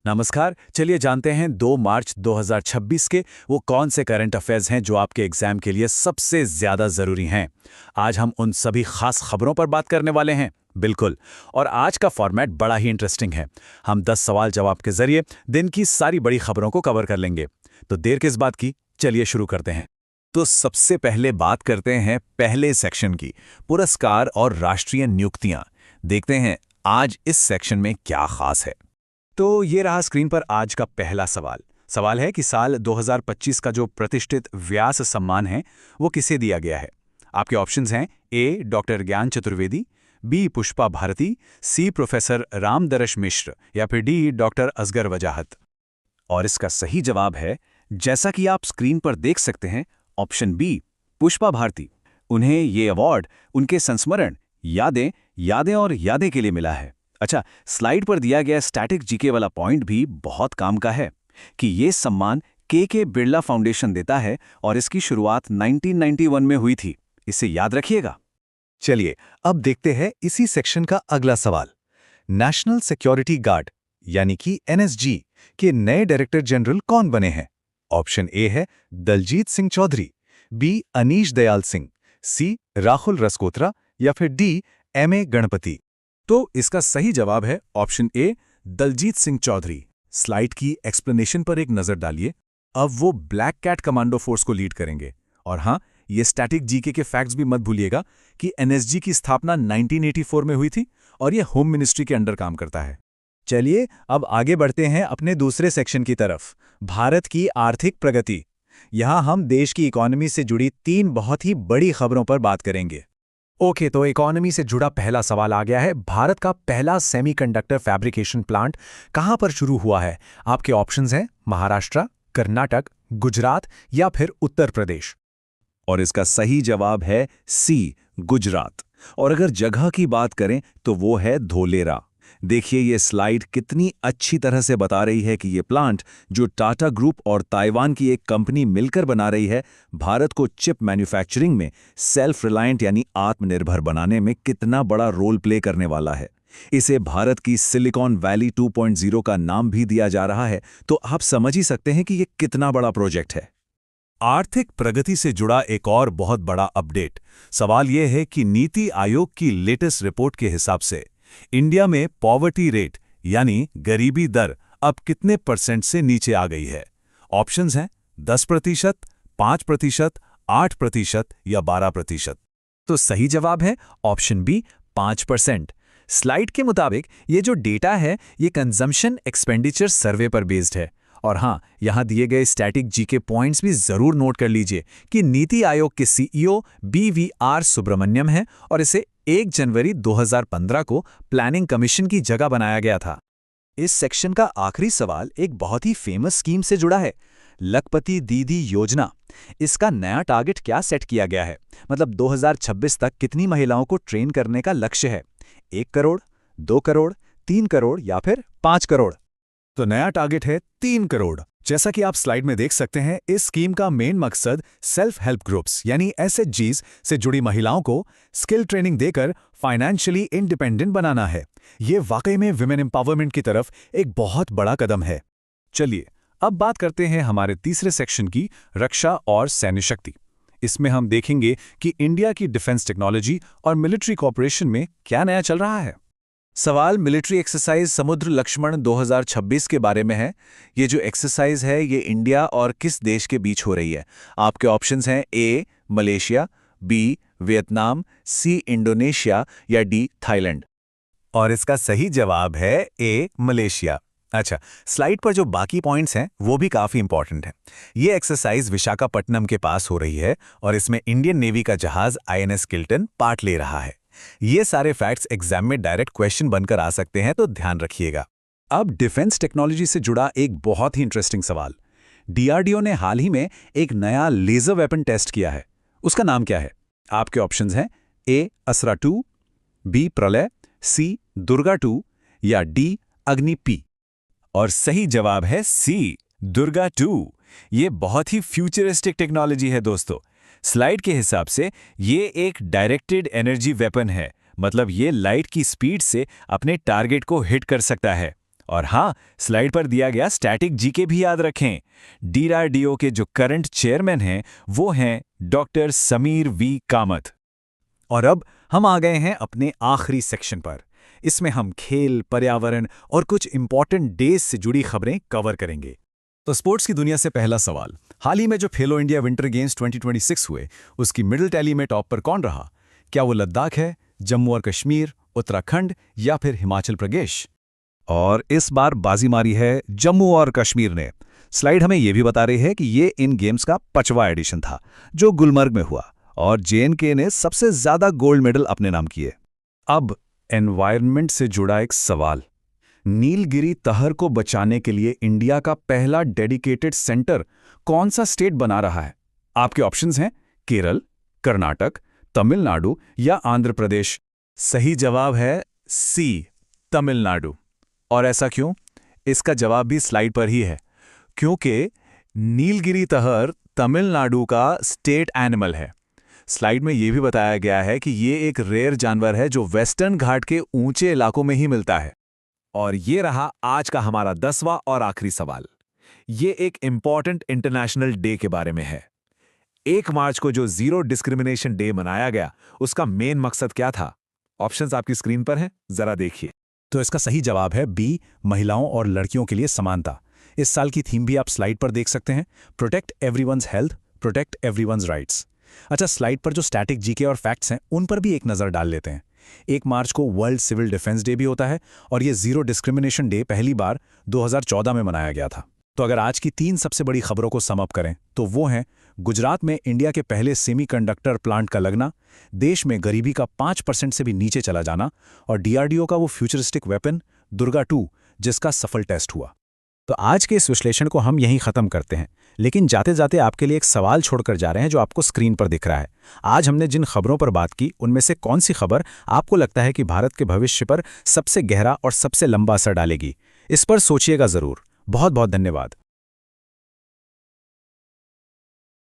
नमस्कार। चलिए जानते हैं 2 मार्च 2026 के वो कौन से करंट अफेयर्स हैं जो आपके एग्जाम के लिए सबसे ज्यादा जरूरी हैं। आज हम उन सभी खास खबरों पर बात करने वाले हैं। बिल्कुल। और आज का फॉर्मेट बड़ा ही इंटरेस्टिंग है। हम 10 सवाल जवाब के जरिए दिन की सारी बड़ी खबरों को कवर कर लेंगे। तो देर किस बात की, चलिए शुरू करते हैं। तो सबसे पहले बात करते हैं पहले सेक्शन की, पुरस्कार और राष्ट्रीय नियुक्तियां। देखते हैं आज इस सेक्शन में क्या खास है। तो ये रहा स्क्रीन पर आज का पहला सवाल। सवाल है कि साल 2025 का जो प्रतिष्ठित व्यास सम्मान है वो किसे दिया गया है। आपके ऑप्शंस हैं ए डॉक्टर ज्ञान चतुर्वेदी, बी पुष्पा भारती, सी प्रोफेसर रामदरश मिश्र या फिर डी डॉक्टर असगर वजाहत। और इसका सही जवाब है, जैसा कि आप स्क्रीन पर देख सकते हैं, ऑप्शन बी पुष्पा भारती। उन्हें ये अवार्ड उनके संस्मरण यादें यादें और यादें के लिए मिला है। अच्छा, स्लाइड पर दिया गया स्टैटिक जीके वाला पॉइंट भी बहुत काम का है कि ये सम्मान के बिरला फाउंडेशन देता है और इसकी शुरुआत 1991 में हुई थी। इसे याद रखिएगा। चलिए अब देखते हैं इसी सेक्शन का अगला सवाल। नेशनल सिक्योरिटी गार्ड यानी कि एनएसजी के नए डायरेक्टर जनरल कौन बने हैं। ऑप्शन ए है दलजीत सिंह चौधरी, बी अनीश दयाल सिंह, सी राहुल रसकोत्रा या फिर डी एमए गणपति। तो इसका सही जवाब है option A Daljit Singh Chaudhary. Slide की एक्सप्लेनेशन पर एक नजर डालिए। अब वो ब्लैक कैट कमांडो फोर्स को लीड करेंगे। और हां, ये स्टैटिक जीके के फैक्ट्स भी मत भूलिएगा कि एनएसजी की स्थापना 1984 में हुई थी और ये होम मिनिस्ट्री के अंडर काम करता है। चलिए अब आगे बढ़ते हैं अपने दूसरे सेक्शन की तरफ, भारत की आर्थिक प्रगति। यहां हम देश की इकोनॉमी से जुड़ी 3 बहुत ही बड़ी खबरों पर बात करेंगे। ओके, तो इकोनॉमी से जुड़ा पहला सवाल आ गया है। भारत का पहला सेमीकंडक्टर फैब्रिकेशन प्लांट कहां पर शुरू हुआ है। आपके ऑप्शंस हैं महाराष्ट्र, कर्नाटक, गुजरात या फिर उत्तर प्रदेश। और इसका सही जवाब है सी गुजरात। और अगर जगह की बात करें तो वो है धोलेरा। देखिए ये स्लाइड कितनी अच्छी तरह से बता रही है कि ये प्लांट जो टाटा ग्रुप और ताइवान की एक कंपनी मिलकर बना रही है, भारत को चिप मैन्युफैक्चरिंग में सेल्फ रिलायंट यानी आत्मनिर्भर बनाने में कितना बड़ा रोल प्ले करने वाला है। इसे भारत की सिलिकॉन वैली 2.0 का नाम भी दिया जा रहा है। तो आप समझ ही सकते हैं कि ये कितना बड़ा प्रोजेक्ट है। आर्थिक प्रगति से जुड़ा एक और बहुत बड़ा अपडेट। सवाल यह है कि नीति आयोग की लेटेस्ट रिपोर्ट के हिसाब से इंडिया में पॉवर्टी रेट यानी गरीबी दर अब कितने परसेंट से नीचे आ गई है। ऑप्शंस हैं 10%, 5%, 8% या 12%। तो सही जवाब है ऑप्शन बी 5%। स्लाइड के मुताबिक ये जो डेटा है ये कंजम्पशन एक्सपेंडिचर सर्वे पर बेस्ड है। और हां, यहां दिए गए स्टैटिक जीके पॉइंट्स भी जरूर नोट कर लीजिए कि नीति आयोग के सीईओ BVR सुब्रमण्यम है और इसे 1 जनवरी 2015 को प्लानिंग कमीशन की जगह बनाया गया था। इस सेक्शन का आखिरी सवाल एक बहुत ही फेमस स्कीम से जुड़ा है, लखपति दीदी योजना। इसका नया टारगेट क्या सेट किया गया है, मतलब 2026 तक कितनी महिलाओं को ट्रेन करने का लक्ष्य है। 1 करोड़, 2 करोड़, 3 करोड़ या फिर 5 करोड़। तो नया टारगेट है 3 करोड़। जैसा कि आप स्लाइड में देख सकते हैं, इस स्कीम का मेन मकसद सेल्फ हेल्प ग्रुप्स यानी SHGs से जुड़ी महिलाओं को स्किल ट्रेनिंग देकर फाइनेंशियली इंडिपेंडेंट बनाना है। ये वाकई में विमेन एम्पावरमेंट की तरफ एक बहुत बड़ा कदम है। चलिए अब बात करते हैं हमारे तीसरे सेक्शन की, रक्षा और सैन्य शक्ति। इसमें हम देखेंगे कि इंडिया की डिफेंस टेक्नोलॉजी और मिलिट्री कॉपरेशन में क्या नया चल रहा है। सवाल मिलिट्री एक्सरसाइज समुद्र लक्ष्मण 2026 के बारे में है। ये जो एक्सरसाइज है ये इंडिया और किस देश के बीच हो रही है। आपके ऑप्शंस हैं A Malaysia, B Vietnam, C Indonesia या डी थाईलैंड। और इसका सही जवाब है ए मलेशिया। अच्छा, स्लाइड पर जो बाकी पॉइंट्स हैं वो भी काफी इंपॉर्टेंट हैं। ये एक्सरसाइज विशाखापट्टनम के पास हो रही है और इसमें इंडियन नेवी का जहाज INS किल्टन पार्ट ले रहा है। ये सारे फैक्ट्स एग्जाम में डायरेक्ट क्वेश्चन बनकर आ सकते हैं, तो ध्यान रखिएगा। अब डिफेंस टेक्नोलॉजी से जुड़ा एक बहुत ही इंटरेस्टिंग सवाल। DRDO ने हाल ही में एक नया लेजर वेपन टेस्ट किया है। उसका नाम क्या है। आपके ऑप्शंस हैं ए असरा 2, बी प्रलय, सी दुर्गा 2 या डी अग्नि P। और सही जवाब है सी दुर्गा 2। ये बहुत ही फ्यूचरिस्टिक टेक्नोलॉजी है दोस्तों। स्लाइड के हिसाब से ये एक डायरेक्टेड एनर्जी वेपन है, मतलब ये लाइट की स्पीड से अपने टारगेट को हिट कर सकता है। और हाँ, स्लाइड पर दिया गया स्टैटिक जीके भी याद रखें। डीआरडीओ के जो करंट चेयरमैन हैं वो हैं डॉक्टर समीर वी कामत। और अब हम आ गए हैं अपने आखिरी सेक्शन पर। इसमें हम खेल, पर्यावरण और कुछ इंपॉर्टेंट डेज से जुड़ी खबरें कवर करेंगे। तो स्पोर्ट्स की दुनिया से पहला सवाल, हाल ही में जो खेलो इंडिया विंटर गेम्स 2026 हुए, उसकी मिडिल टैली में टॉप पर कौन रहा? क्या वो लद्दाख है, जम्मू और कश्मीर, उत्तराखंड या फिर हिमाचल प्रदेश? और इस बार बाजी मारी है जम्मू और कश्मीर ने। स्लाइड हमें यह भी बता रही है कि ये इन गेम्स का 5वां एडिशन था जो गुलमर्ग में हुआ, और जेएनके ने सबसे ज्यादा गोल्ड मेडल अपने नाम किए। अब एनवायरनमेंट से जुड़ा एक सवाल, नीलगिरी तहर को बचाने के लिए इंडिया का पहला डेडिकेटेड सेंटर कौन सा स्टेट बना रहा है? आपके ऑप्शंस हैं केरल, कर्नाटक, तमिलनाडु या आंध्र प्रदेश। सही जवाब है सी, तमिलनाडु। और ऐसा क्यों? इसका जवाब भी स्लाइड पर ही है। क्योंकि नीलगिरी तहर तमिलनाडु का स्टेट एनिमल है। स्लाइड में यह भी बताया गया है कि ये एक रेयर जानवर है जो वेस्टर्न घाट के ऊंचे इलाकों में ही मिलता है। और ये रहा आज का हमारा 10वां और आखिरी सवाल। ये एक इंपॉर्टेंट इंटरनेशनल डे के बारे में है। 1 मार्च को जो जीरो डिस्क्रिमिनेशन डे मनाया गया, उसका मेन मकसद क्या था? ऑप्शंस आपकी स्क्रीन पर हैं, जरा देखिए। तो इसका सही जवाब है बी, महिलाओं और लड़कियों के लिए समानता। इस साल की थीम भी आप स्लाइड पर देख सकते हैं, protect everyone's health, protect everyone's rights. अच्छा, स्लाइड पर जो स्टैटिक जीके और फैक्ट्स हैं उन पर भी एक नज़र डाल लेते हैं। 1 मार्च को वर्ल्ड सिविल डिफेंस डे भी होता है और ये जीरो डिस्क्रिमिनेशन डे पहली बार 2014 में मनाया गया था। तो अगर आज की 3 सबसे बड़ी खबरों को सम अप करें तो वो हैं गुजरात में इंडिया के पहले सेमीकंडक्टर प्लांट का लगना, देश में गरीबी का 5% से भी नीचे चला जाना और डीआरडीओ का वो फ्यूचरिस्टिक वेपन दुर्गा 2 जिसका सफल टेस्ट हुआ। तो आज के इस विश्लेषण को हम यहीं खत्म करते हैं, लेकिन जाते जाते आपके लिए एक सवाल छोड़कर जा रहे हैं जो आपको स्क्रीन पर दिख रहा है। आज हमने जिन खबरों पर बात की उनमें से कौन सी खबर आपको लगता है कि भारत के भविष्य पर सबसे गहरा और सबसे लंबा असर डालेगी? इस पर सोचिएगा जरूर। बहुत बहुत धन्यवाद।